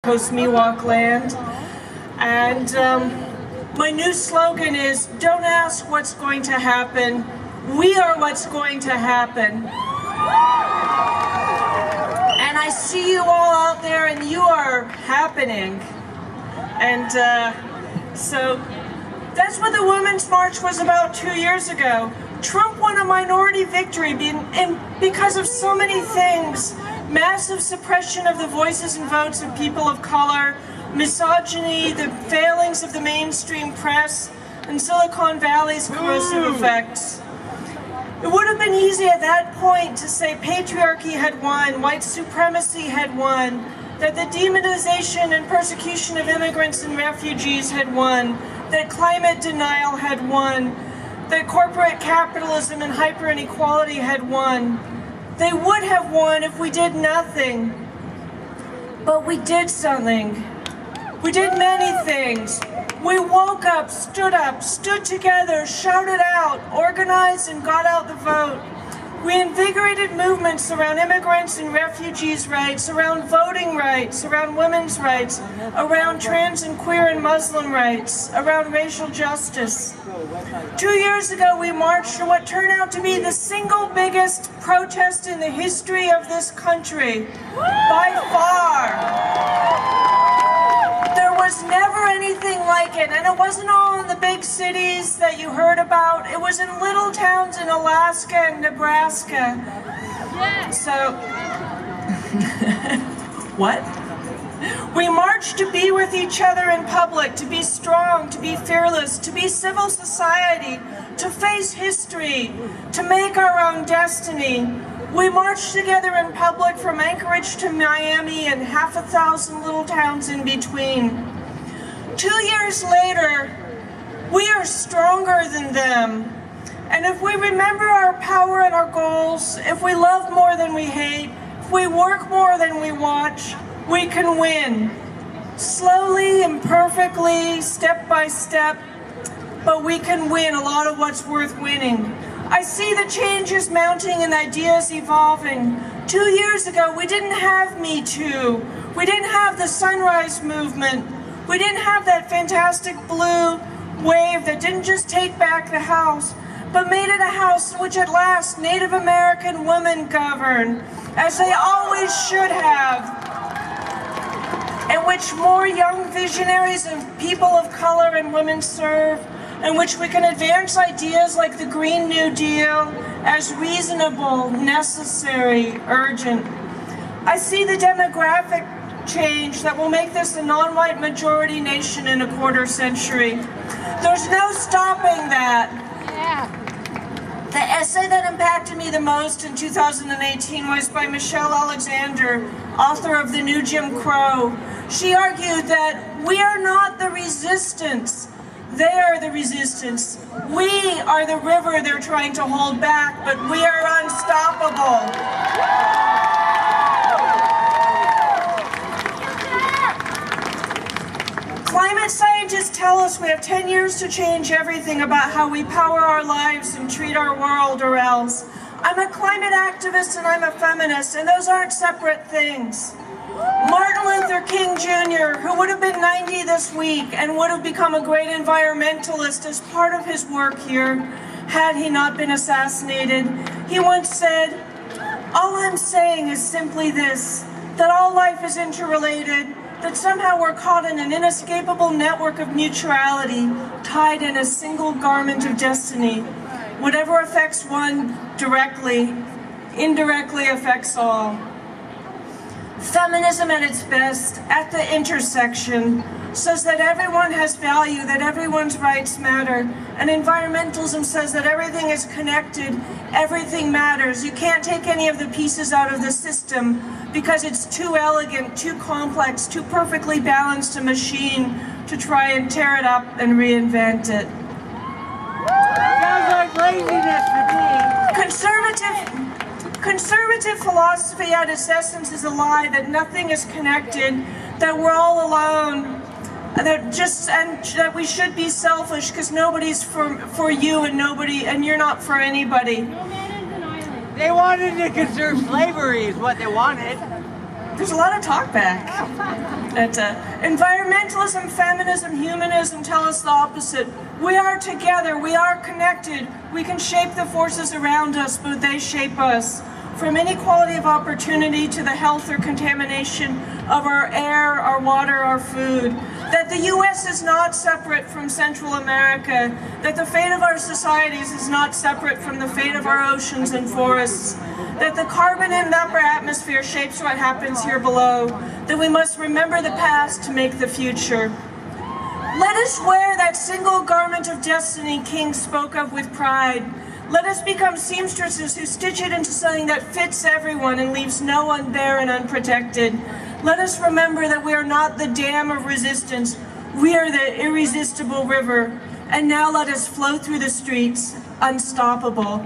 Coast Miwok land. And my new slogan is, don't ask what's going to happen, we are what's going to happen. And I see you all out there and you are happening. And so that's what the Women's March was about 2 years ago. Trump won a minority victory because of so many things. Massive suppression of the voices and votes of people of color, misogyny, the failings of the mainstream press, and Silicon Valley's corrosive effects. It would have been easy at that point to say patriarchy had won, white supremacy had won, that the demonization and persecution of immigrants and refugees had won, that climate denial had won, that corporate capitalism and hyper-inequality had won. They would have won if we did nothing. But we did something. We did many things. We woke up, stood together, shouted out, organized, and got out the vote. We invigorated movements around immigrants and refugees' rights, around voting rights, around women's rights, around trans and queer and Muslim rights, around racial justice. 2 years ago, we marched in what turned out to be the single biggest protest in the history of this country, by far. There was never anything like it, and it wasn't all in the big cities that you heard about. It was in little towns in Alaska and Nebraska. So, what? We marched to be with each other in public, to be strong, to be fearless, to be civil society, to face history, to make our own destiny. We marched together in public from Anchorage to Miami and 1,000 little towns in between. 2 years later, we are stronger than them. And if we remember our power and our goals, if we love more than we hate, if we work more than we watch, we can win. Slowly, imperfectly, step by step, but we can win a lot of what's worth winning. I see the changes mounting and ideas evolving. 2 years ago, we didn't have Me Too. We didn't have the Sunrise Movement. We didn't have that fantastic blue wave that didn't just take back the House, but made it a House in which at last Native American women govern, as they always should have, in which more young visionaries and people of color and women serve, in which we can advance ideas like the Green New Deal as reasonable, necessary, urgent. I see the demographic change that will make this a non-white majority nation in a quarter century. There's no stopping that. The essay that impacted me the most in 2018 was by Michelle Alexander, author of The New Jim Crow. She argued that we are not the resistance. They are the resistance. We are the river they're trying to hold back, but we are unstoppable. Climate scientists tell us we have 10 years to change everything about how we power our lives and treat our world, or else. I'm a climate activist and I'm a feminist, and those aren't separate things. Martin Luther King Jr., who would have been 90 this week and would have become a great environmentalist as part of his work here, had he not been assassinated, he once said, "All I'm saying is simply this, that all life is interrelated, that somehow we're caught in an inescapable network of mutuality, tied in a single garment of destiny. Whatever affects one directly, indirectly affects all." Feminism at its best, at the intersection, says that everyone has value, that everyone's rights matter. And environmentalism says that everything is connected, everything matters. You can't take any of the pieces out of the system because it's too elegant, too complex, too perfectly balanced a machine to try and tear it up and reinvent it. Sounds like laziness to me. Conservative philosophy at its essence is a lie, that nothing is connected, that we're all alone, that we should be selfish because nobody's for you and you're not for anybody. They wanted to conserve slavery is what they wanted. There's a lot of talk back. That environmentalism, feminism, humanism tell us the opposite. We are together, we are connected. We can shape the forces around us, but they shape us. From inequality of opportunity to the health or contamination of our air, our water, our food. That the US is not separate from Central America. That the fate of our societies is not separate from the fate of our oceans and forests. That the carbon in the upper atmosphere shapes what happens here below. That we must remember the past to make the future. Let us wear that single garment of destiny King spoke of with pride. Let us become seamstresses who stitch it into something that fits everyone and leaves no one bare and unprotected. Let us remember that we are not the dam of resistance. We are the irresistible river. And now let us flow through the streets, unstoppable.